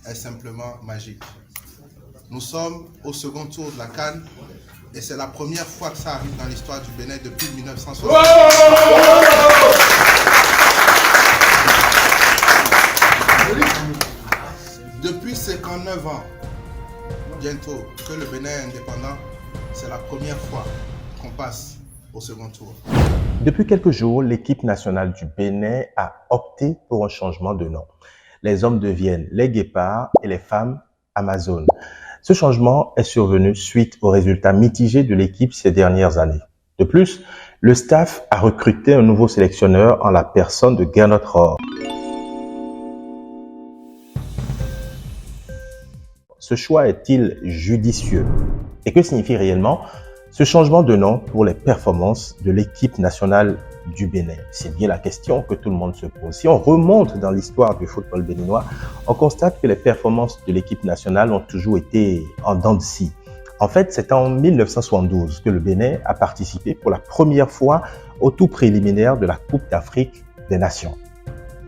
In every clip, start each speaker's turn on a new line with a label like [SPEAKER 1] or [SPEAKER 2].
[SPEAKER 1] est simplement magique. Nous sommes au second tour de la CAN et c'est la première fois que ça arrive dans l'histoire du Bénin depuis 1960. Depuis 59 ans, bientôt, que le Bénin est indépendant, c'est la première fois qu'on passe au second tour.
[SPEAKER 2] Depuis quelques jours, l'équipe nationale du Bénin a opté pour un changement de nom. Les hommes deviennent les Guépards et les femmes Amazones. Ce changement est survenu suite aux résultats mitigés de l'équipe ces dernières années. De plus, le staff a recruté un nouveau sélectionneur en la personne de Gernot Rohr. Ce choix est-il judicieux? Et que signifie réellement ce changement de nom pour les performances de l'équipe nationale du Bénin? C'est bien la question que tout le monde se pose. Si on remonte dans l'histoire du football béninois, on constate que les performances de l'équipe nationale ont toujours été en dents de scie. En fait, c'est en 1972 que le Bénin a participé pour la première fois au tour préliminaire de la Coupe d'Afrique des Nations.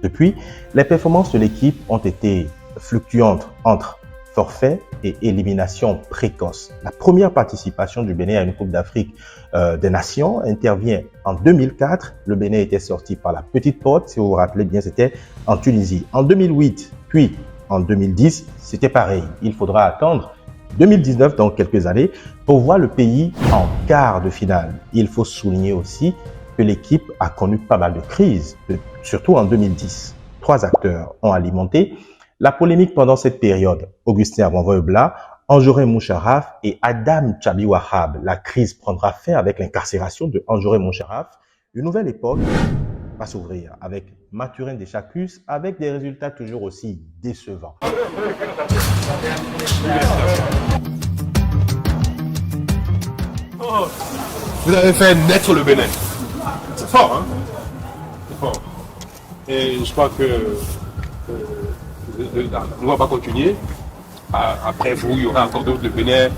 [SPEAKER 2] Depuis, les performances de l'équipe ont été fluctuantes entre forfait et élimination précoce. La première participation du Bénin à une Coupe d'Afrique des Nations intervient en 2004. Le Bénin était sorti par la petite porte, si vous vous rappelez bien, c'était en Tunisie. En 2008, puis en 2010, c'était pareil. Il faudra attendre 2019, donc quelques années, pour voir le pays en quart de finale. Il faut souligner aussi que l'équipe a connu pas mal de crises, surtout en 2010. 3 acteurs ont alimenté la polémique pendant cette période: Augustin Abonvoye-Bla, Anjorin Moucharaf et Adam Tchabi Wahab. La crise prendra fin avec l'incarcération de Anjorin Moucharaf. Une nouvelle époque va s'ouvrir avec Mathurin Deschacus, avec des résultats toujours aussi décevants.
[SPEAKER 3] Vous avez fait naître le Bénin. C'est fort, hein? C'est fort. Et je crois que on ne va pas continuer. Après vous, il y aura encore d'autres. Le Bénin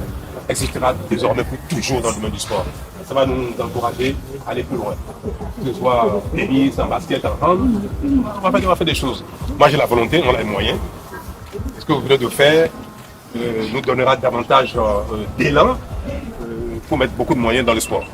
[SPEAKER 3] existera désormais pour toujours dans le domaine du sport. Ça va nous encourager à aller plus loin. Que ce soit en tennis, en basket, en hand, on va faire des choses. Moi, j'ai la volonté, on a les moyens. Ce que vous venez de faire nous donnera davantage d'élan pour mettre beaucoup de moyens dans le sport.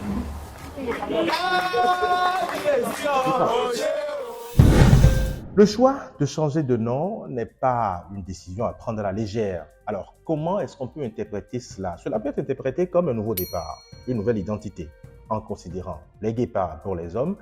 [SPEAKER 2] Le choix de changer de nom n'est pas une décision à prendre à la légère. Alors, comment est-ce qu'on peut interpréter cela? Cela peut être interprété comme un nouveau départ, une nouvelle identité. En considérant les Guépards pour les hommes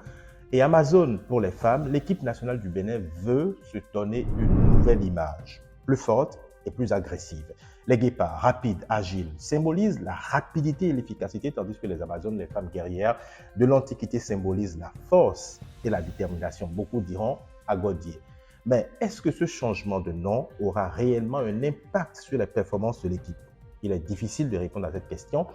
[SPEAKER 2] et Amazone pour les femmes, l'équipe nationale du Bénin veut se donner une nouvelle image, plus forte et plus agressive. Les Guépards, rapides, agiles, symbolisent la rapidité et l'efficacité, tandis que les Amazones, les femmes guerrières de l'Antiquité, symbolisent la force et la détermination. Beaucoup diront Agodier. Mais est-ce que ce changement de nom aura réellement un impact sur les performances de l'équipe? Il est difficile de répondre à cette question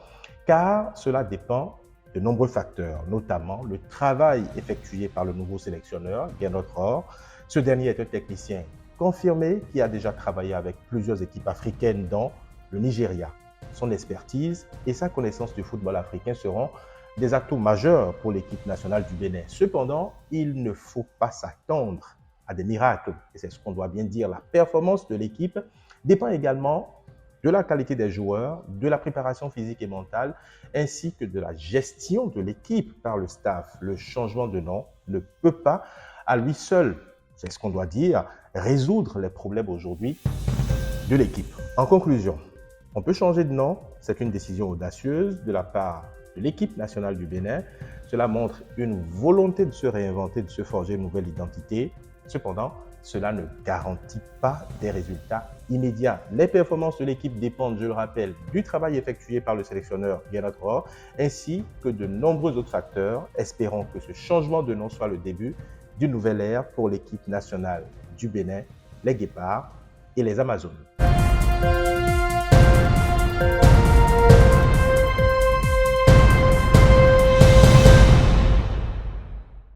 [SPEAKER 2] car cela dépend de nombreux facteurs, notamment le travail effectué par le nouveau sélectionneur, Gernot Rohr. Ce dernier est un technicien confirmé qui a déjà travaillé avec plusieurs équipes africaines dont le Nigeria. Son expertise et sa connaissance du football africain seront des atouts majeurs pour l'équipe nationale du Bénin. Cependant, il ne faut pas s'attendre à des miracles. Et c'est ce qu'on doit bien dire. La performance de l'équipe dépend également de la qualité des joueurs, de la préparation physique et mentale, ainsi que de la gestion de l'équipe par le staff. Le changement de nom ne peut pas, à lui seul, c'est ce qu'on doit dire, résoudre les problèmes aujourd'hui de l'équipe. En conclusion, on peut changer de nom, c'est une décision audacieuse de la part de l'équipe nationale du Bénin. Cela montre une volonté de se réinventer, de se forger une nouvelle identité. Cependant, cela ne garantit pas des résultats immédiats. Les performances de l'équipe dépendent, je le rappelle, du travail effectué par le sélectionneur Gernot Rohr, ainsi que de nombreux autres facteurs. Espérons que ce changement de nom soit le début d'une nouvelle ère pour l'équipe nationale du Bénin, les Guépards et les Amazones.